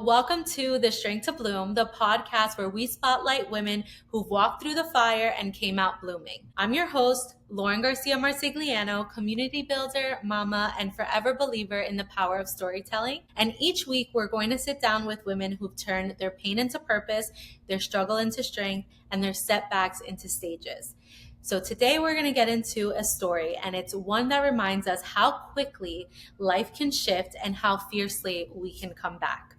Welcome to The Strength to Bloom, the podcast where we spotlight women who've walked through the fire and came out blooming. I'm your host, Lauren Garcia Marsigliano, community builder, mama, and forever believer in the power of storytelling. And each week, we're going to sit down with women who've turned their pain into purpose, their struggle into strength, and their setbacks into stages. So today we're going to get into a story, and it's one that reminds us how quickly life can shift and how fiercely we can come back.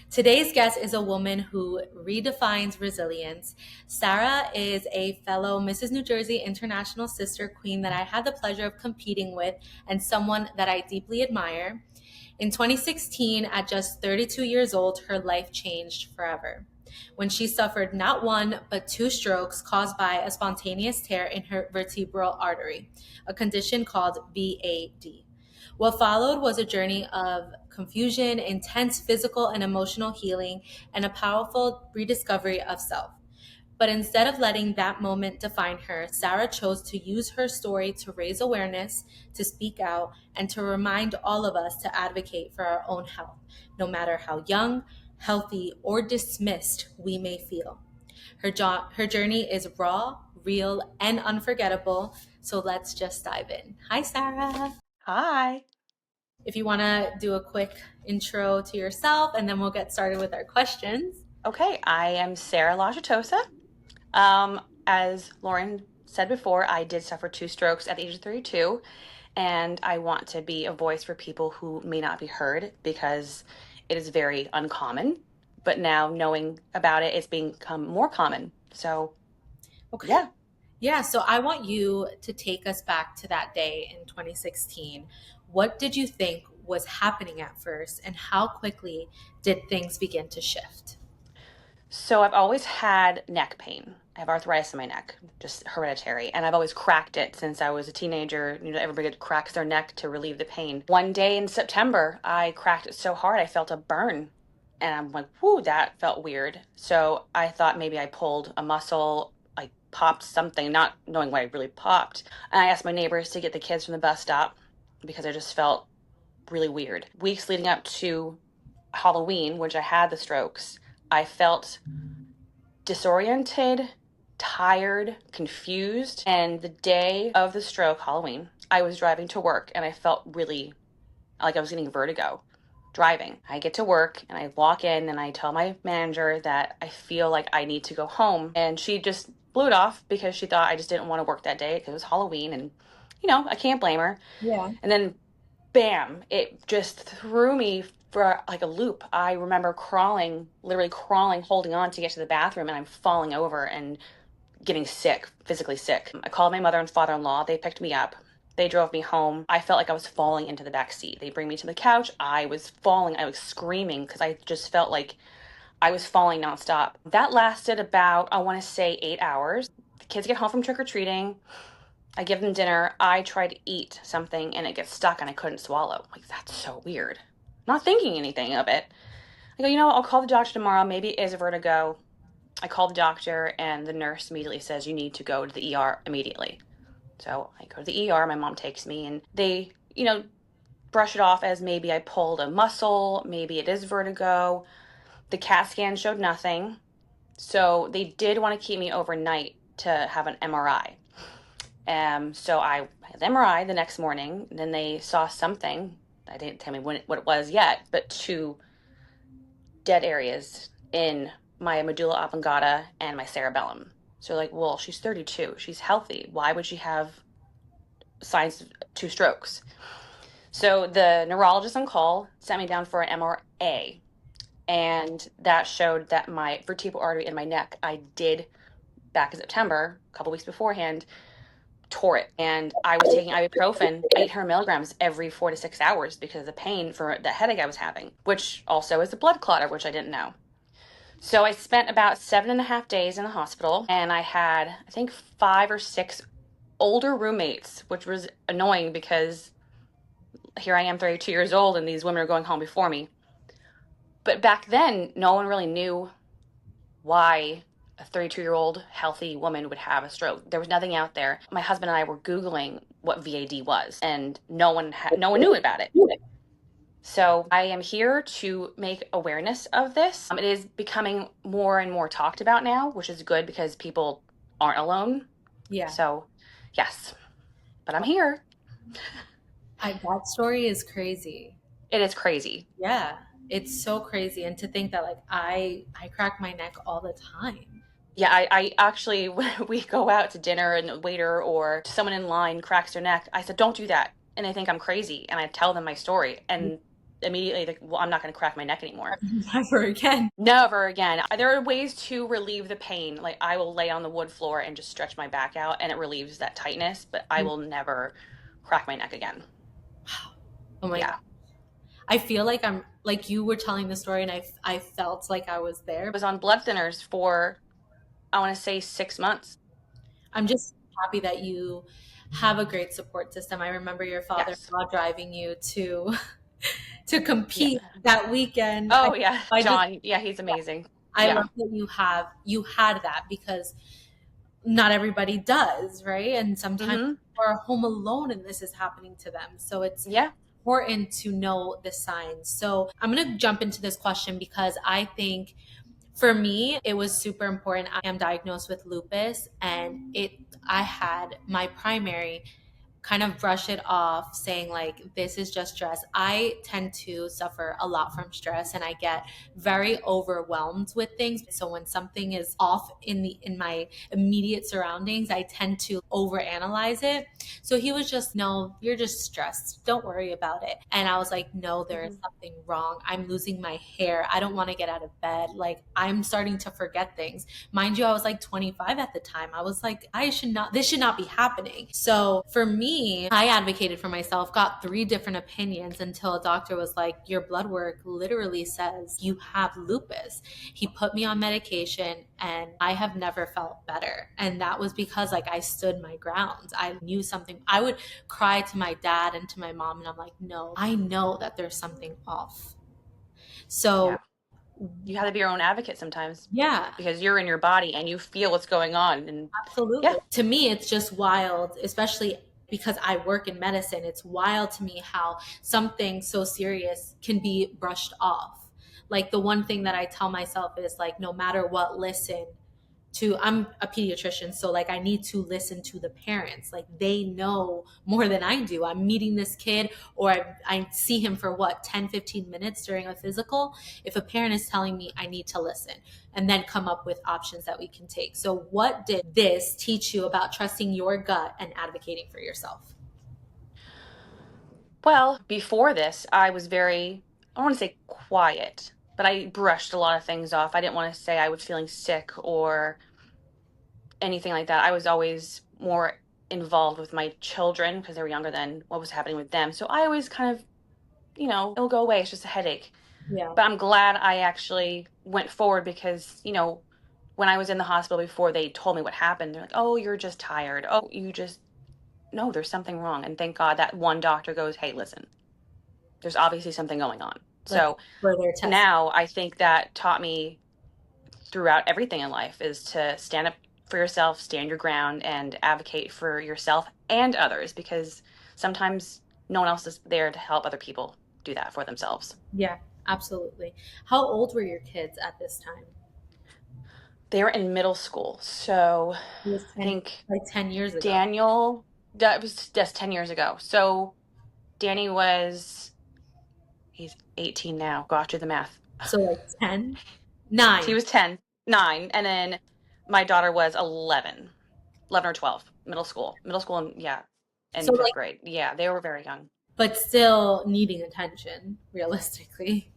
Today's guest is a woman who redefines resilience. Sarah is a fellow Mrs. New Jersey International Sister Queen that I had the pleasure of competing with and someone that I deeply admire. In 2016, at just 32 years old, her life changed forever when she suffered not one, but two strokes caused by a spontaneous tear in her vertebral artery, a condition called VAD. What followed was a journey of confusion, intense physical and emotional healing, and a powerful rediscovery of self. But instead of letting that moment define her, Sarah chose to use her story to raise awareness, to speak out, and to remind all of us to advocate for our own health, no matter how young, healthy, or dismissed we may feel. Her journey is raw, real, and unforgettable. So let's just dive in. Hi, Sarah. Hi. If you want to do a quick intro to yourself, and then we'll get started with our questions. Okay, I am Sarah Lacertosa. As Lauren said before, I did suffer two strokes at the age of 32, and I want to be a voice for people who may not be heard because it is very uncommon. But now knowing about it, it's become more common. So, Okay. Yeah, so I want you to take us back to that day in 2016. What did you think was happening at first, and how quickly did things begin to shift? So I've always had neck pain. I have arthritis in my neck, just hereditary, and I've always cracked it since I was a teenager. Everybody cracks their neck to relieve the pain. One day in September, I cracked it so hard I felt a burn, and I'm like, "Whoo, that felt weird." So I thought maybe I pulled a muscle, I popped something, not knowing what I really popped. And I asked my neighbors to get the kids from the bus stop because I just felt really weird. Weeks leading up to Halloween, which I had the strokes, I felt disoriented, tired, confused. And the day of the stroke, Halloween, I was driving to work and I felt really like I was getting vertigo driving. I get to work and I walk in and I tell my manager that I feel like I need to go home. And she just blew it off because she thought I just didn't want to work that day because it was Halloween. And, I can't blame her. Yeah. And then bam, it just threw me for like a loop. I remember literally crawling, holding on to get to the bathroom, and I'm falling over and getting sick, physically sick. I called my mother and father-in-law. They picked me up. They drove me home. I felt like I was falling into the back seat. They bring me to the couch. I was falling. I was screaming because I just felt like I was falling nonstop. That lasted about, I want to say, 8 hours. The kids get home from trick-or-treating. I give them dinner. I try to eat something and it gets stuck and I couldn't swallow. Like, that's so weird. Not thinking anything of it. I go, I'll call the doctor tomorrow. Maybe it is a vertigo. I call the doctor and the nurse immediately says, you need to go to the ER immediately. So I go to the ER. My mom takes me and they, brush it off as maybe I pulled a muscle. Maybe it is vertigo. The CAT scan showed nothing. So they did want to keep me overnight to have an MRI. So I had the MRI the next morning, and then they saw something. They didn't tell me what it was yet, but two dead areas in my medulla oblongata and my cerebellum. So like, well, she's 32. She's healthy. Why would she have signs of two strokes? So the neurologist on call sent me down for an MRA, and that showed that my vertebral artery in my neck, I did back in September, a couple weeks beforehand, tore it. And I was taking ibuprofen, 800 milligrams every 4 to 6 hours because of the pain for the headache I was having, which also is a blood clot, which I didn't know. So I spent about 7.5 days in the hospital, and I had, I think, 5 or 6 older roommates, which was annoying because here I am, 32 years old, and these women are going home before me. But back then, no one really knew why a 32-year-old healthy woman would have a stroke. There was nothing out there. My husband and I were Googling what VAD was, and no one knew about it. So I am here to make awareness of this. It is becoming more and more talked about now, which is good because people aren't alone. Yeah. So, yes, but I'm here. That story is crazy. It is crazy. Yeah, it's so crazy. And to think that like I crack my neck all the time. Yeah, I actually, when we go out to dinner and a waiter or someone in line cracks their neck, I said, don't do that. And they think I'm crazy. And I tell them my story. And immediately, like, well, I'm not going to crack my neck anymore. Never again. Never again. There are ways to relieve the pain. Like, I will lay on the wood floor and just stretch my back out, and it relieves that tightness, but I will never crack my neck again. Oh my God. Yeah. I feel like I'm like you were telling the story and I felt like I was there. I was on blood thinners for, I want to say, 6 months. I'm just happy that you have a great support system. I remember your Yes. father-in-law driving you to Yeah. compete that weekend. Oh, yeah. I just John. Yeah, he's amazing. I Yeah. love that you had that because not everybody does, right? And sometimes Mm-hmm. people are home alone and this is happening to them. So it's Yeah. important to know the signs. So I'm going to jump into this question because I think for me, it was super important. I am diagnosed with lupus and I had my primary kind of brush it off saying like this is just stress. I tend to suffer a lot from stress and I get very overwhelmed with things. So when something is off in my immediate surroundings, I tend to overanalyze it. So he was just, no, you're just stressed, don't worry about it. And I was like, no, there is Mm-hmm. something wrong. I'm losing my hair, I don't want to get out of bed, like I'm starting to forget things. Mind you, I was like 25 at the time. I was like, this should not be happening. So for me, I advocated for myself, got 3 different opinions until a doctor was like, your blood work literally says you have lupus. He put me on medication and I have never felt better. And that was because like I stood my ground. I knew something. I would cry to my dad and to my mom and I'm like, no, I know that there's something off. So Yeah. You have to be your own advocate sometimes yeah, because you're in your body and you feel what's going on. And yeah. absolutely. To me, it's just wild, especially because I work in medicine. It's wild to me how something so serious can be brushed off. Like the one thing that I tell myself is like, no matter what, listen to, I'm a pediatrician, so like I need to listen to the parents. Like they know more than I do. I'm meeting this kid or I see him for what, 10, 15 minutes during a physical. If a parent is telling me, I need to listen and then come up with options that we can take. So what did this teach you about trusting your gut and advocating for yourself? Well, before this, I was very, I don't want to say quiet, but I brushed a lot of things off. I didn't want to say I was feeling sick or anything like that. I was always more involved with my children because they were younger than what was happening with them. So I always kind of, it'll go away. It's just a headache. Yeah. But I'm glad I actually went forward because, when I was in the hospital before they told me what happened, they're like, oh, you're just tired. Oh, you just, no, there's something wrong. And thank God that one doctor goes, hey, listen, there's obviously something going on. Let's So further test. now I think that taught me throughout everything in life is to stand up for yourself, stand your ground, and advocate for yourself and others because sometimes no one else is there to help other people do that for themselves. Yeah, absolutely. How old were your kids at this time? They were in middle school. So It was I think 10 years ago. Daniel, that was just 10 years ago. So Danny he's 18 now. Go do the math. So like 10, He 9. was 10, 9. And then my daughter was 11 or 12, middle school, and yeah, So in fifth like, grade. Yeah, they were very young. but still needing attention, realistically.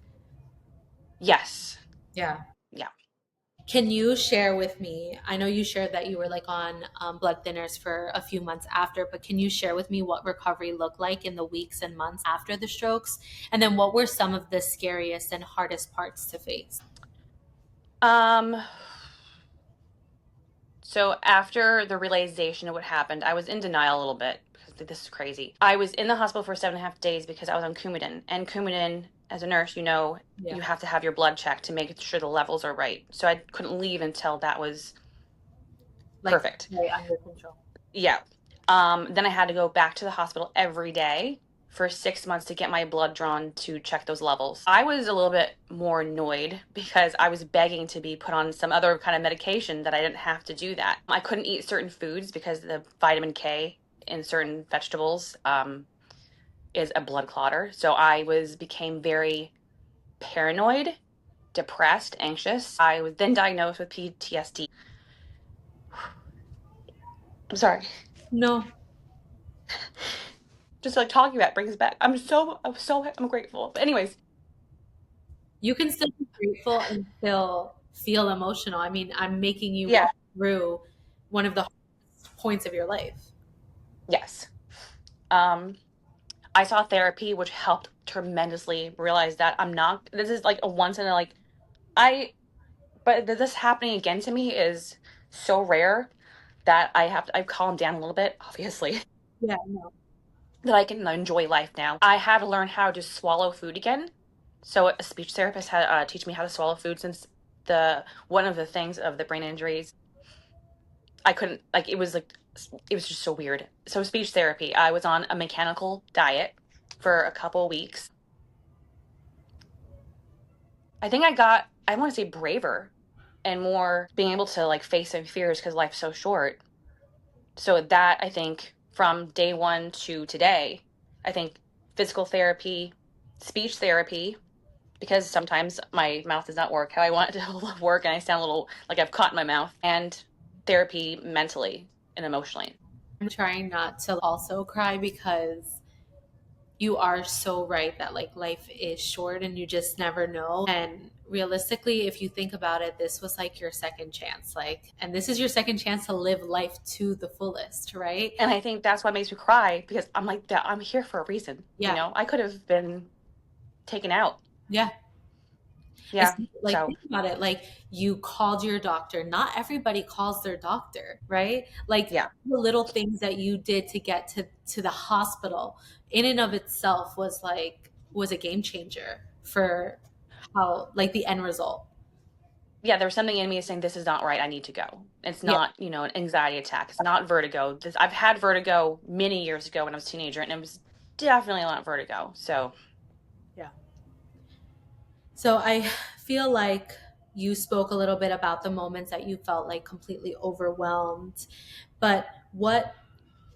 Yes. Yeah. Yeah. Can you share with me? I know you shared that you were like on blood thinners for a few months after, but can you share with me what recovery looked like in the weeks and months after the strokes? And then what were some of the scariest and hardest parts to face? Um, so after the realization of what happened, I was in denial a little bit because this is crazy. I was in the hospital for 7.5 days because I was on Coumadin. And Coumadin, as a nurse, Yeah. you have to have your blood checked to make sure the levels are right. So I couldn't leave until that was Like perfect. right under control. Yeah. Then I had to go back to the hospital every day for 6 months to get my blood drawn to check those levels. I was a little bit more annoyed because I was begging to be put on some other kind of medication that I didn't have to do that. I couldn't eat certain foods because the vitamin K in certain vegetables is a blood clotter. So became very paranoid, depressed, anxious. I was then diagnosed with PTSD. I'm sorry. No, Just like talking about it brings back. I'm grateful. But anyways, you can still be grateful and still feel emotional. I mean, I'm making you yeah, walk through one of the hardest points of your life. yes. Um, I saw therapy, which helped tremendously realize that this is like a once in a I, but this happening again to me is so rare that I've calmed down a little bit, obviously, Yeah, no. that I can enjoy life now. I had to learn how to swallow food again. So a speech therapist had teach me how to swallow food since one of the things of the brain injuries I couldn't like it was just so weird. So speech therapy, I was on a mechanical diet for a couple weeks. I think I want to say braver and more being able to like face some fears because life's so short. So that I think from day one to today, I think physical therapy, speech therapy, because sometimes my mouth does not work how I want it to work and I sound a little like I've caught in my mouth, and therapy mentally and emotionally. I'm trying not to also cry because you are so right that like life is short and you just never know. And realistically, if you think about it, this was like your second chance. Like, and this is your second chance to live life to the fullest, right? And I think that's what makes me cry because I'm like, that I'm here for a reason. Yeah. I could have been taken out. Yeah. Yeah. Like So, think about it, like you called your doctor. Not everybody calls their doctor, right? Like yeah. the little things that you did to get to the hospital in and of itself was a game changer for how like the end result. Yeah. There was something in me saying, this is not right. I need to go. It's Yeah. not, an anxiety attack. It's not vertigo. I've had vertigo many years ago when I was a teenager, and it was definitely not vertigo. So, Yeah. So I feel like you spoke a little bit about the moments that you felt like completely overwhelmed, but what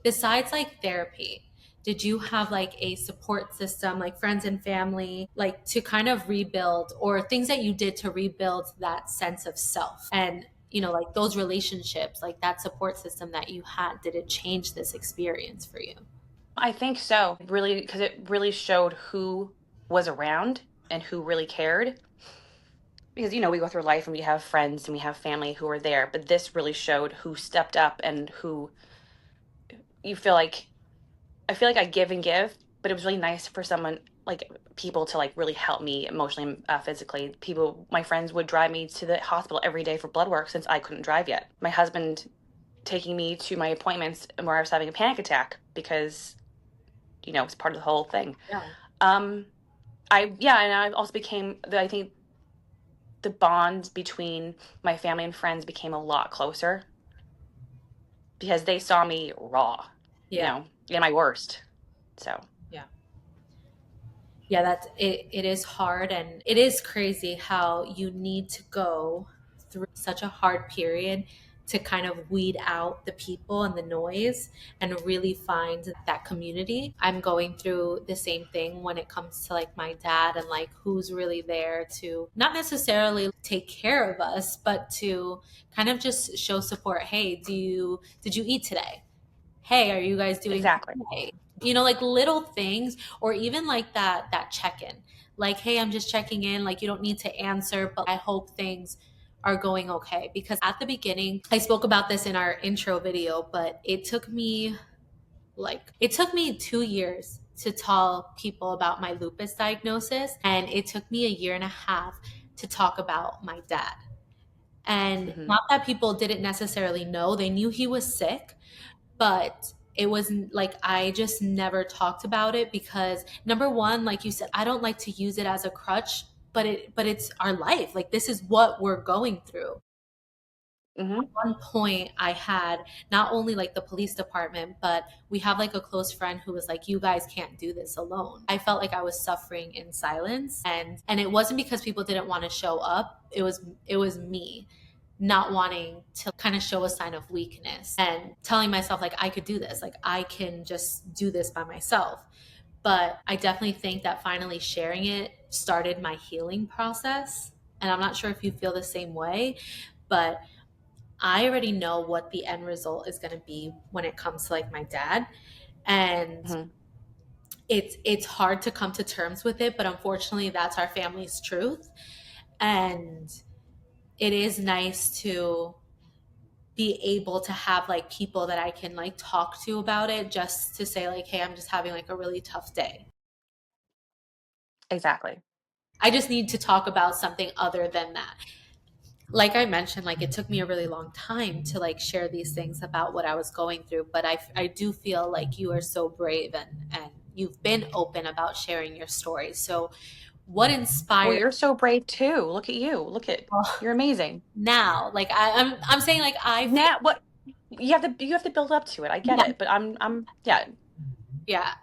besides like therapy, did you have like a support system, like friends and family, like to kind of rebuild, or things that you did to rebuild that sense of self? And, like those relationships, like that support system that you had, did it change this experience for you? I think so. Really, because it really showed who was around and who really cared. Because, we go through life and we have friends and we have family who are there, but this really showed who stepped up and who you feel like I feel like I give and give, but it was really nice for people to like really help me emotionally and physically. My friends would drive me to the hospital every day for blood work since I couldn't drive yet. My husband taking me to my appointments where I was having a panic attack because, it's part of the whole thing. Yeah. Um, and I also I think the bond between my family and friends became a lot closer because they saw me raw, Yeah. in my worst. So. Yeah. Yeah, it is hard, and it is crazy how you need to go through such a hard period to kind of weed out the people and the noise and really find that community. I'm going through the same thing when it comes to like my dad and like who's really there to not necessarily take care of us, but to kind of just show support. Hey, did you eat today? Hey, are you guys doing Exactly. okay? Like little things, or even like that check-in. Like, hey, I'm just checking in. Like, you don't need to answer, but I hope things are going okay. Because at the beginning, I spoke about this in our intro video, but it took me 2 years to tell people about my lupus diagnosis, and it took me a year and a half to talk about my dad. And Hmm. not that people didn't necessarily know, they knew he was sick, but it wasn't like I just never talked about it because number one, like you said, I don't like to use it as a crutch, but it's our life. Like this is what we're going through. Hmm. One point I had not only like the police department, but we have like a close friend who was like, you guys can't do this alone. I felt like I was suffering in silence, and it wasn't because people didn't want to show up. It was me not wanting to kind of show a sign of weakness and telling myself like I could do this, like I can just do this by myself. But I definitely think that finally sharing it started my healing process. And I'm not sure if you feel the same way, but I already know what the end result is going to be when it comes to like my dad. And Hmm. it's hard to come to terms with it, but unfortunately that's our family's truth. And it is nice to be able to have like people that I can like talk to about it, just to say like, hey, I'm just having like a really tough day. Exactly. I just need to talk about something other than that. Like I mentioned, like it took me a really long time to like share these things about what I was going through, but I do feel like you are so brave, and you've been open about sharing your story. So what Well, inspired you're so brave too. Look at you. Look at, you're amazing. now? Like I'm saying like I feel Now, what you have to build up to it. I get yeah, it, but I'm yeah. yeah,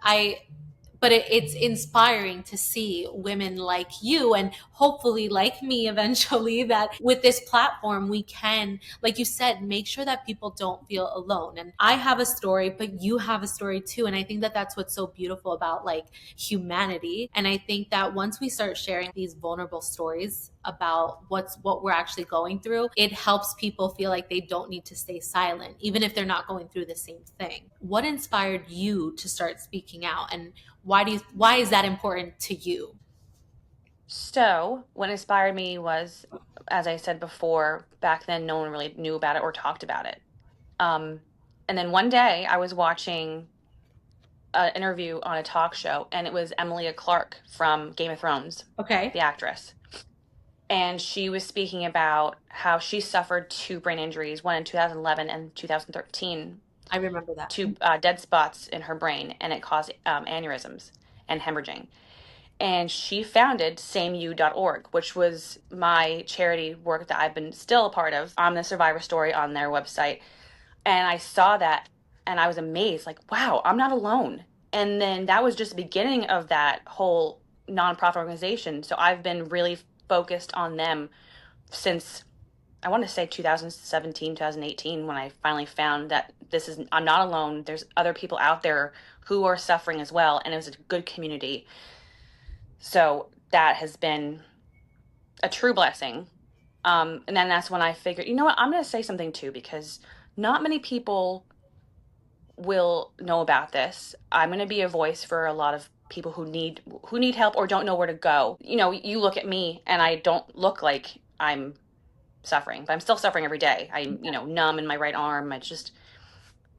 but it's inspiring to see women like you and hopefully like me eventually, that with this platform we can, like you said, make sure that people don't feel alone. And I have a story, but you have a story too, and I think that that's what's so beautiful about like humanity. And I think that once we start sharing these vulnerable stories about what we're actually going through, it helps people feel like they don't need to stay silent even if they're not going through the same thing. What inspired you to start speaking out, and why is that important to you? So, what inspired me was, as I said before, back then no one really knew about it or talked about it. Um, and then one day I was watching an interview on a talk show, and it was Emilia Clarke from Game of Thrones, Okay. the actress. And she was speaking about how she suffered two brain injuries, one in 2011 and 2013, I remember that. two dead spots in her brain, and it caused aneurysms and hemorrhaging. And she founded sameyou.org, which was my charity work that I've been still a part of. I'm the survivor story on their website. And I saw that and I was amazed, like, wow, I'm not alone. And then that was just the beginning of that whole nonprofit organization. So I've been really focused on them since I want to say 2017, 2018, when I finally found that I'm not alone. There's other people out there who are suffering as well. And it was a good community. So that has been a true blessing. And then that's when I figured, you know what, I'm going to say something too, because not many people will know about this. I'm going to be a voice for a lot of people who need help or don't know where to go. You know, you look at me and I don't look like I'm suffering, but I'm still suffering every day. I'm, numb in my right arm. I just,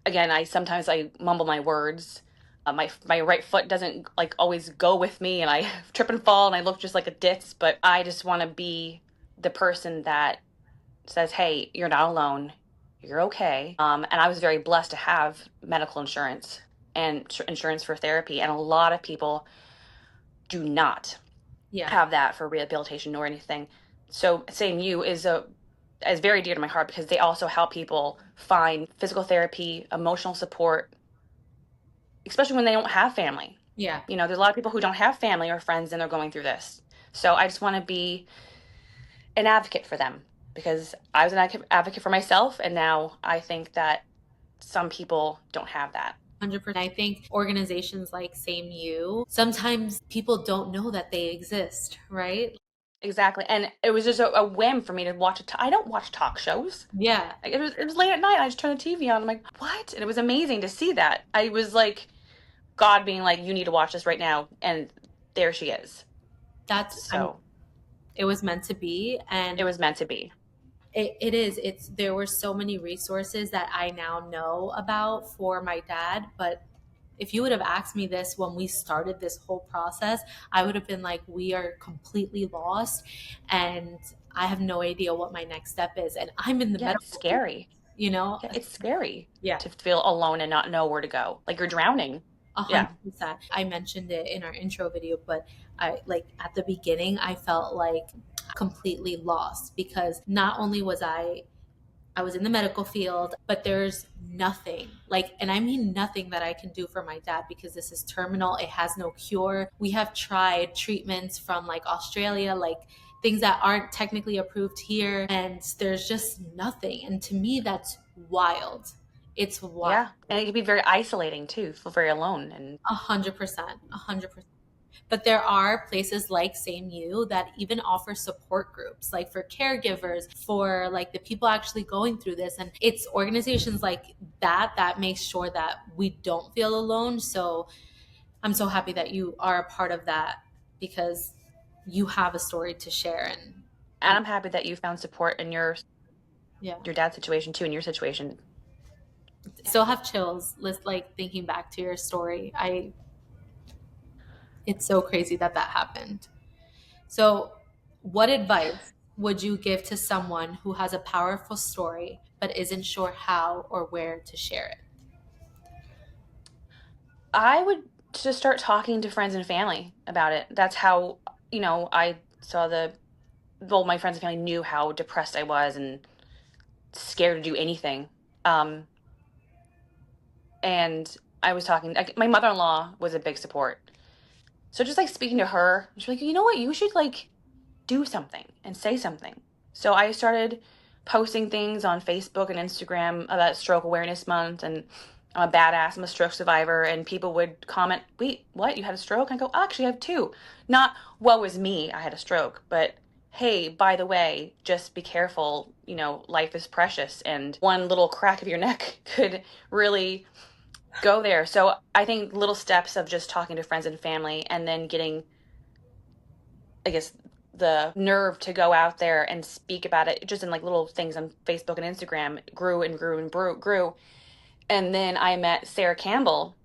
again, I mumble my words. My right foot doesn't like always go with me, and I trip and fall, and I look just like a ditz. But I just want to be the person that says, "Hey, you're not alone. You're okay." And I was very blessed to have medical insurance and insurance for therapy, and a lot of people do not Yeah. have that for rehabilitation or anything. So saying you is very dear to my heart because they also help people find physical therapy, emotional support, especially when they don't have family. Yeah. There's a lot of people who don't have family or friends and they're going through this. So I just want to be an advocate for them because I was an advocate for myself, and now I think that some people don't have that. 100%. I think organizations like Same You, sometimes people don't know that they exist, right? Exactly. And it was just a whim for me to watch I don't watch talk shows. Yeah. Like, it was late at night. I just turned the TV on. I'm like, what? And it was amazing to see that. I was like, God being like, you need to watch this right now. And there she is. I mean, So it was meant to be. it And was meant to be. it is. There were so many resources that I now know about for my dad, but if you would have asked me this when we started this whole process, I would have been like, we are completely lost, and I have no idea what my next step is. And I'm in the Yeah, it's medical field, scary. you know? Yeah, it's scary Yeah. to feel alone and not know where to go. Like you're drowning. A hundred Yeah, percent. I mentioned it in our intro video, but I like at the beginning, I felt like completely lost because not only was I I was in the medical field, but there's nothing like, and I mean nothing that I can do for my dad because this is terminal. It has no cure. We have tried treatments from like Australia, like things that aren't technically approved here, and there's just nothing. And to me, that's wild. It's wild. Yeah. And it can be very isolating too, feel very alone. And 100%. 100%. But there are places like Same You that even offer support groups, like for caregivers, for like the people actually going through this. And it's organizations like that that make sure that we don't feel alone. So I'm so happy that you are a part of that because you have a story to share. And I'm happy that you found support in yeah, your dad's situation too, in your situation. still have chills like thinking back to your story. It's so crazy that that happened. So, what advice would you give to someone who has a powerful story but isn't sure how or where to share it? I would just start talking to friends and family about it. That's how, I saw my friends and family knew how depressed I was and scared to do anything. Um, and I was talking, like, my mother-in-law was a big support. So just like speaking to her, she's like, you know what, you should like do something and say something. So I started posting things on Facebook and Instagram about Stroke Awareness Month, and I'm a badass, I'm a stroke survivor, and people would comment, wait, what, you had a stroke? I go, actually, I have two. Not, woe is me, I had a stroke, but hey, by the way, just be careful, life is precious, and one little crack of your neck could really go there. So I think little steps of just talking to friends and family and then getting, I guess, the nerve to go out there and speak about it just in like little things on Facebook and Instagram grew and grew and grew. And then I met Sarah Campbell.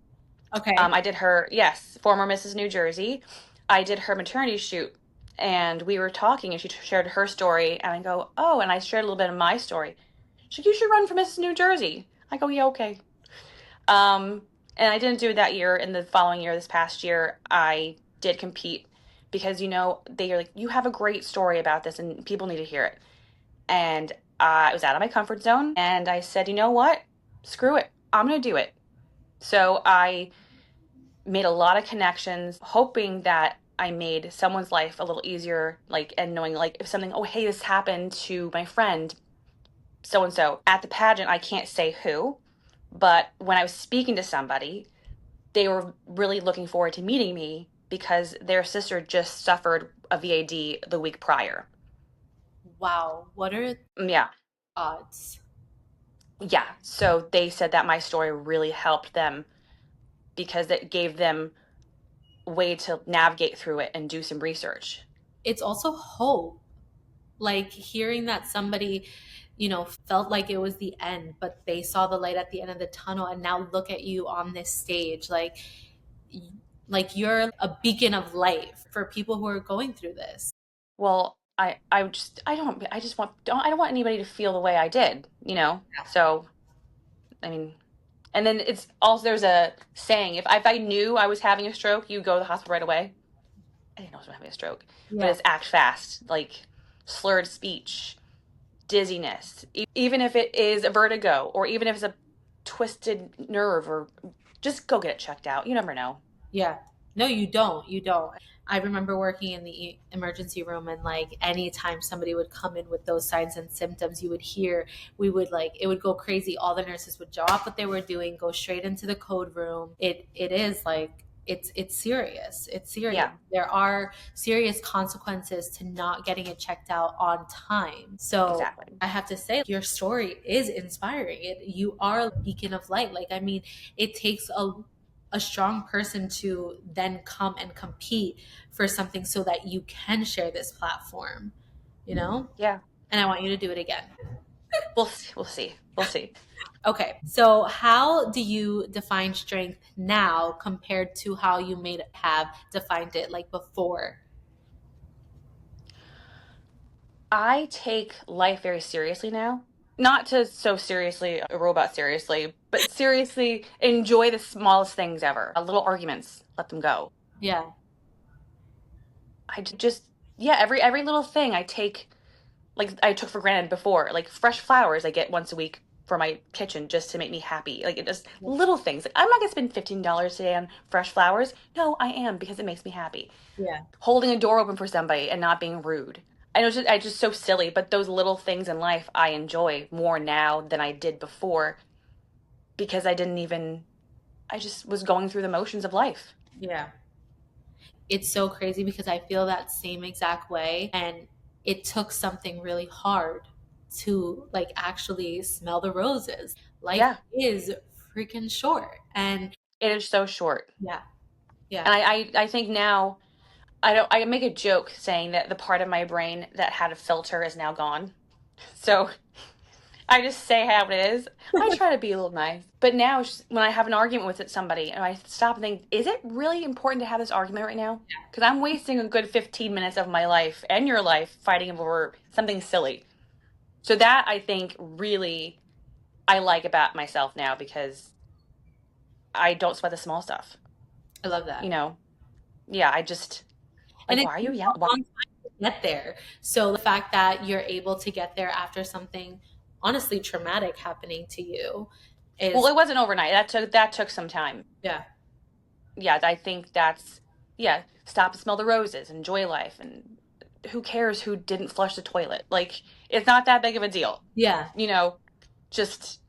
Okay. I did her, yes, former Mrs. New Jersey. I did her maternity shoot and we were talking and she shared her story. And I go, oh, and I shared a little bit of my story. She's like, you should run for Mrs. New Jersey. I go, yeah, okay. And I didn't do it that year. In the following year, this past year, I did compete because, they are like, you have a great story about this and people need to hear it. And I was out of my comfort zone and I said, you know what? Screw it. I'm going to do it. So I made a lot of connections, hoping that I made someone's life a little easier, like, and knowing, like, if something, oh, hey, this happened to my friend, so and so. At the pageant, I can't say who, but when I was speaking to somebody, they were really looking forward to meeting me because their sister just suffered a VAD the week prior. Wow. What are the Yeah. odds? Yeah. So they said that my story really helped them because it gave them a way to navigate through it and do some research. It's also hope. Like hearing that somebody, felt like it was the end, but they saw the light at the end of the tunnel and now look at you on this stage. Like you're a beacon of light for people who are going through this. Well, I don't want anybody to feel the way I did. So, I mean, and then it's also, there's a saying, if I knew I was having a stroke, you go to the hospital right away. I didn't know I was having a stroke, but Yeah. it's act fast, like slurred speech, dizziness, even if it is a vertigo or even if it's a twisted nerve, or just go get it checked out. You never know. Yeah. No, you don't. You don't. I remember working in the emergency room, and like anytime somebody would come in with those signs and symptoms, you would hear, we would like, it would go crazy. All the nurses would drop what they were doing, go straight into the code room. It is like, it's serious. It's serious. Yeah, There are serious consequences to not getting it checked out on time. So exactly. I have to say, your story is inspiring. You are a beacon of light. Like, I mean, it takes a strong person to then come and compete for something so that you can share this platform, you know? Yeah, And I want you to do it again. we'll see. We'll see. We'll see. Okay. So, how do you define strength now compared to how you may have defined it like before? I take life very seriously now. Not to so seriously, a robot seriously, but seriously enjoy the smallest things ever. Little arguments, let them go. Yeah. I just, yeah, every little thing I take like I took for granted before. Like fresh flowers I get once a week for my kitchen just to make me happy. Like it just little things. Like I'm not gonna spend $15 today on fresh flowers. No, I am because it makes me happy. Yeah. Holding a door open for somebody and not being rude. I know I just so silly, but those little things in life I enjoy more now than I did before because I just was going through the motions of life. Yeah. It's so crazy because I feel that same exact way. And it took something really hard to like actually smell the roses. Life Yeah, is freaking short. And it is so short. yeah, yeah. And I think now I make a joke saying that the part of my brain that had a filter is now gone. So I just say how it is. I try to be a little nice. But now when I have an argument with somebody and I stop and think, is it really important to have this argument right now? Because I'm wasting a good 15 minutes of my life and your life fighting over something silly. So that I think really I like about myself now because I don't sweat the small stuff. I love You that. know? Yeah, I just And like, it why are you takes yelling? a long time to get there. So the fact that you're able to get there after something honestly traumatic happening to you Well, is, it wasn't overnight. That took some time. yeah, Yeah, I think that's yeah, stop and smell the roses, enjoy life, and who cares who didn't flush the toilet? Like it's not that big of a deal. yeah. You know, just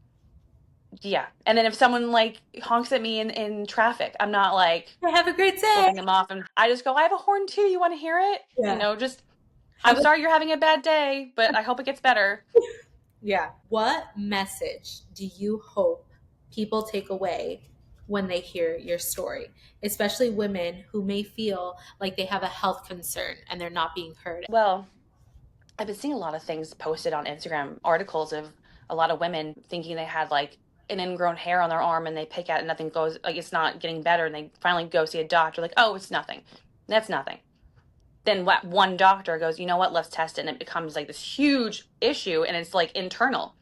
yeah. And then if someone like honks at me in traffic, I'm not like Have a great day. flipping them off and I just go, I have a horn too. You want to hear it? Yeah. Just I'm Have a sorry you're having a bad day, but I hope it gets better. Yeah. What message do you hope people take away when they hear your story, especially women who may feel like they have a health concern and they're not being heard? Well, I've been seeing a lot of things posted on Instagram, articles of a lot of women thinking they had like an ingrown hair on their arm and they pick at it, nothing goes, like it's not getting better. And they finally go see a doctor, like, oh, it's nothing. That's nothing. Then what one doctor goes, you know what, let's test it. And it becomes like this huge issue and it's like internal.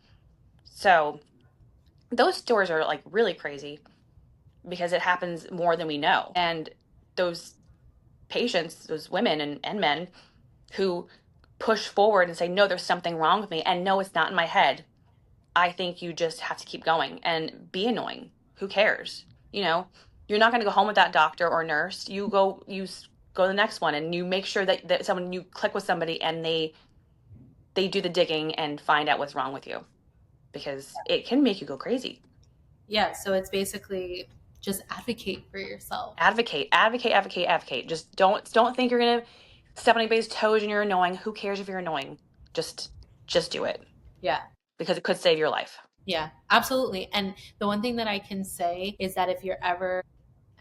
So those stories are like really crazy because it happens more than we know. And those patients, those women and men who push forward and say, no, there's something wrong with me. And no, it's not in my head. I think you just have to keep going and be annoying. Who cares? You know, you're not going to go home with that doctor or nurse. You go to the next one and you make sure that someone, you click with somebody and they do the digging and find out what's wrong with you because it can make you go crazy. Yeah. So it's basically just advocate for yourself. Advocate, advocate, advocate, advocate. Just don't think you're going to step on anybody's toes and you're annoying. Who cares if you're annoying? Just do it Yeah. because it could save your life. Yeah, absolutely. And the one thing that I can say is that if you're ever,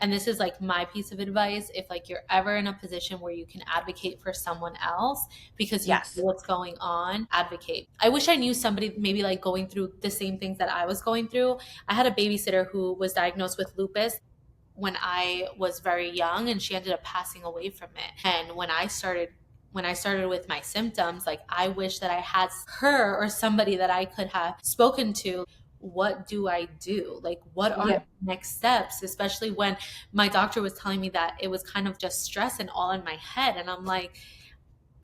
and this is like my piece of advice, if like you're ever in a position where you can advocate for someone else because you Yes. know what's going on, advocate. I wish I knew somebody maybe like going through the same things that I was going through. I had a babysitter who was diagnosed with lupus when I was very young and she ended up passing away from it. And when I started with my symptoms, like I wish that I had her or somebody that I could have spoken to. What do I do? Like, what are Yeah, the next steps? Especially when my doctor was telling me that it was kind of just stress and all in my head. And I'm like,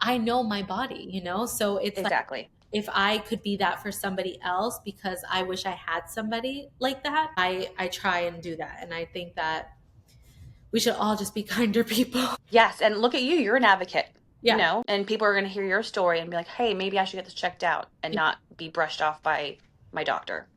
I know my body. So it's like, exactly. if I could be that for somebody else, because I wish I had somebody like that, I try and do that. And I think that we should all just be kinder people. Yes, and look at you, you're an advocate, Yeah. and people are going to hear your story and be like, "Hey, maybe I should get this checked out and not be brushed off by my doctor."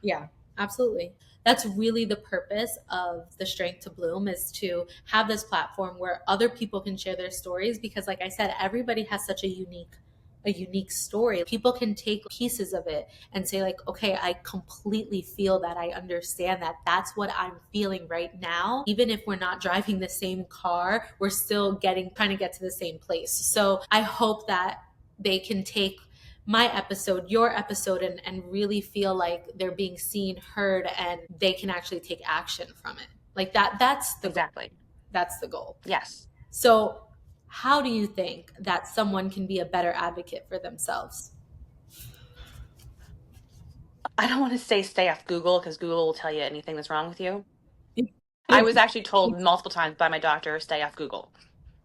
Yeah, absolutely. That's really the purpose of the Strength to Bloom, is to have this platform where other people can share their stories, because like I said, everybody has such a unique story. People can take pieces of it and say like, okay, I completely feel that. I understand that. That's what I'm feeling right now. Even if we're not driving the same car, we're still trying to get to the same place. So I hope that they can take my episode, your episode, and really feel like they're being seen, heard, and they can actually take action from it. Like that's the goal. Exactly. That's the goal. Yes. So how do you think that someone can be a better advocate for themselves? I don't want to say stay off Google because Google will tell you anything that's wrong with you. I was actually told multiple times by my doctor, stay off Google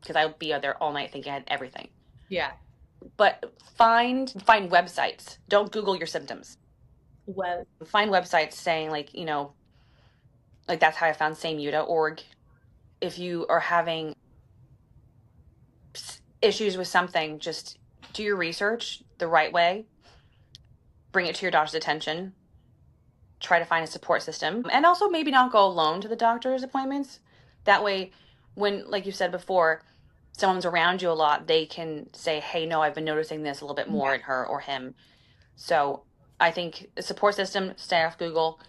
because I would be out there all night thinking I had everything. Yeah. but find websites. Don't Google your symptoms. Well, Find websites saying like, like that's how I found samemuta.org. If you are having issues with something, just do your research the right way, bring it to your doctor's attention, try to find a support system, and also maybe not go alone to the doctor's appointments. That way, when, like you said before, someone's around you a lot, they can say, hey, no, I've been noticing this a little bit more yeah. in her or him. So I think a support system, stay off Google,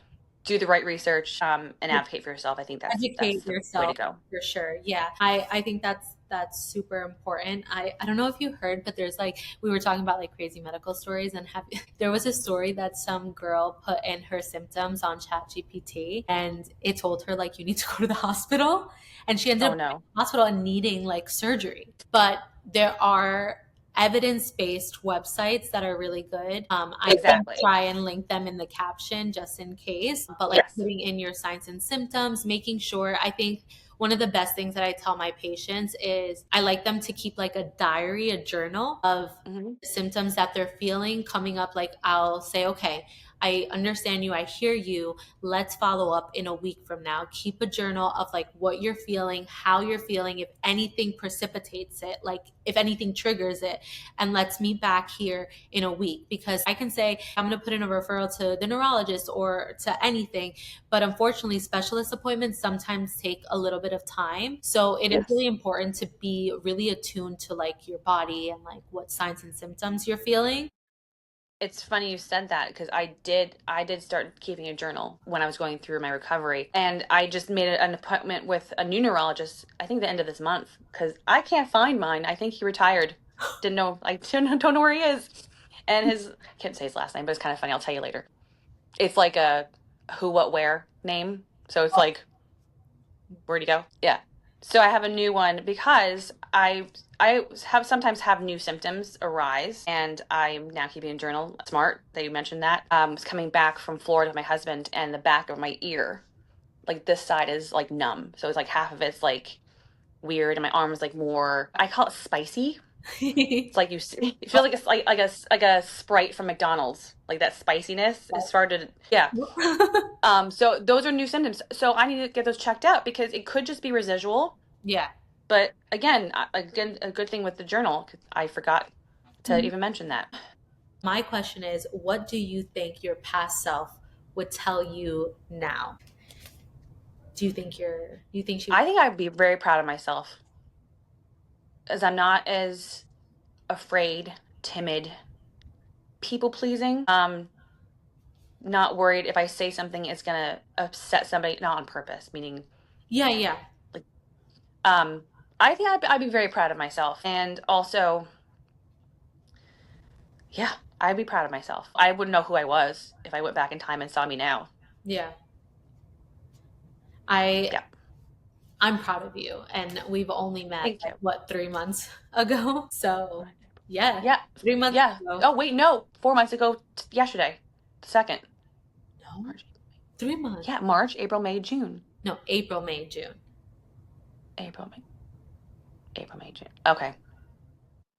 do the right research, and advocate for yourself. I think that's Educate the way to yourself go. for sure. Yeah. I think that's super important. I don't know if you heard, but there's like we were talking about like crazy medical stories and have there was a story that some girl put in her symptoms on ChatGPT and it told her like you need to go to the hospital and she ended Oh up in no. the hospital and needing like surgery. But there are evidence-based websites that are really good. I can Exactly. try and link them in the caption just in case. But like Yes. putting in your signs and symptoms, making sure. I think one of the best things that I tell my patients is I like them to keep like a diary, a journal of Hmm. symptoms that they're feeling coming up. Like I'll say, okay, I understand you, I hear you. Let's follow up in a week from now. Keep a journal of like what you're feeling, how you're feeling, if anything precipitates it, like if anything triggers it. And let's meet back here in a week because I can say, I'm going to put in a referral to the neurologist or to anything. But unfortunately, specialist appointments sometimes take a little bit of time. So it is really Yes. important to be really attuned to like your body and like what signs and symptoms you're feeling. It's funny you said that because I did start keeping a journal when I was going through my recovery, and I just made an appointment with a new neurologist. I think the end of this month because I can't find mine. I think he retired. Didn't know. I don't know where he is. And I can't say his last name, but it's kind of funny. I'll tell you later. It's like a who, what, where name. So it's like where'd he go? Yeah. So I have a new one because I have sometimes have new symptoms arise, and I'm now keeping a journal. Smart that you mentioned that. I was coming back from Florida with my husband, and the back of my ear, like this side, is like numb. So it's like half of it's like weird, and my arm is like more. I call it spicy. It's like you feel like it's like a Sprite from McDonald's, like that spiciness. It started, yeah. So those are new symptoms. So I need to get those checked out because it could just be residual. Yeah. But again, a good thing with the journal, 'cause I forgot to even mention that. My question is, what do you think your past self would tell you now? You think she would? I think I'd be very proud of myself as I'm not as afraid, timid, people pleasing. Not worried if I say something it's gonna upset somebody, not on purpose, meaning Yeah, yeah. like um I think I'd be very proud of myself. And also, yeah, I'd be proud of myself. I wouldn't know who I was if I went back in time and saw me now. Yeah. I Yeah. I'm proud of you. And we've only met Thank like you. what 3 months ago. So yeah. Yeah. 3 months Yeah. ago. Oh, wait, no. 4 months ago, yesterday, the second. No, March. 3 months. Yeah, March, April, May, June. No, April, May, June. April, May, April, May, June. Okay.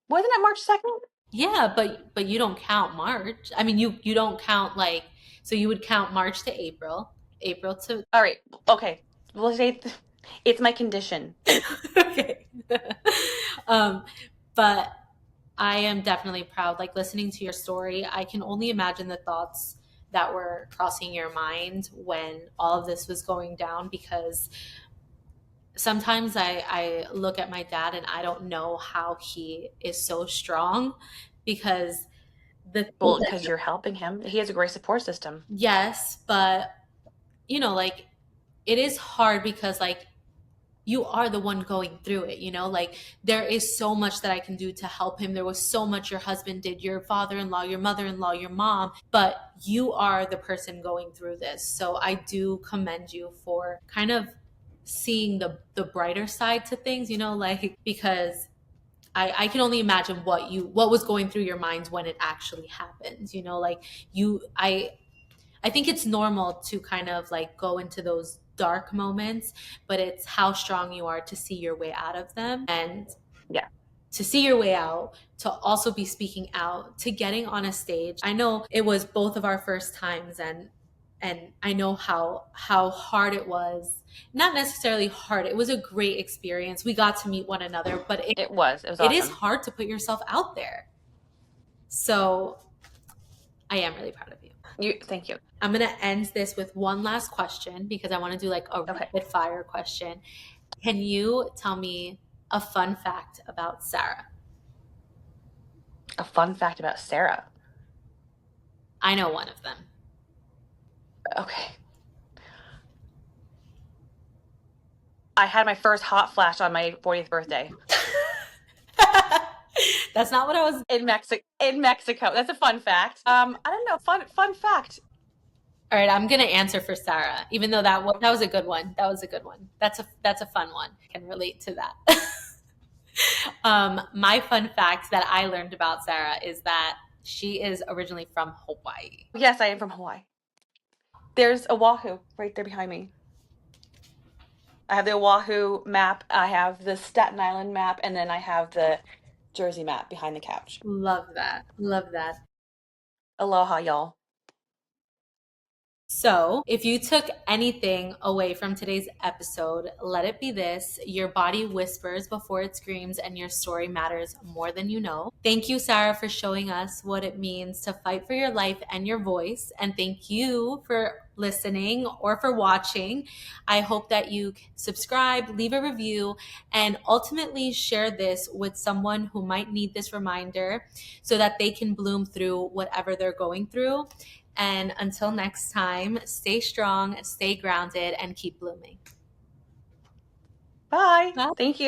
Wasn't it March 2nd? Yeah, but you don't count March. I mean, you don't count like so you would count March to April, April to All right. Okay. We'll say it's my condition. okay. um, but I am definitely proud. Like listening to your story, I can only imagine the thoughts that were crossing your mind when all of this was going down because sometimes I look at my dad and I don't know how he is so strong because the things Well, because you're helping him. He has a great support system. yes, but like it is hard because like you are the one going through it, like there is so much that I can do to help him. There was so much your husband did, your father-in-law, your mother-in-law, your mom, but you are the person going through this. So I do commend you for kind of seeing the brighter side to things, like because I can only imagine what was going through your minds when it actually happens, like you I think it's normal to kind of like go into those dark moments, but it's how strong you are to see your way out of them. And Yeah. to see your way out, to also be speaking out, to getting on a stage. I know it was both of our first times, and I know how hard it was. Not necessarily hard. It was a great experience. We got to meet one another, but It was it is awesome. hard to put yourself out there. So I am really proud of you. Thank you. I'm going to end this with one last question because I want to do like a rapid fire question. Can you tell me a fun fact about Sarah? A fun fact about Sarah. I know one of them. Okay. I had my first hot flash on my 40th birthday. That's not what I was in Mexico. That's a fun fact. I don't know. Fun fact. All right, I'm gonna answer for Sarah, even though that was a good one. That was a good one. That's a fun one. I can relate to that. My fun fact that I learned about Sarah is that she is originally from Hawaii. Yes, I am from Hawaii. There's Oahu right there behind me. I have the Oahu map, I have the Staten Island map, and then I have the Jersey map behind the couch. Love that. Love that. Aloha, y'all. So, if you took anything away from today's episode, let it be this: your body whispers before it screams, and your story matters more than you know. Thank you, Sarah, for showing us what it means to fight for your life and your voice. And thank you for listening or for watching. I hope that you subscribe, leave a review, and ultimately share this with someone who might need this reminder so that they can bloom through whatever they're going through. And until next time, stay strong, stay grounded, and keep blooming. Bye. Thank you.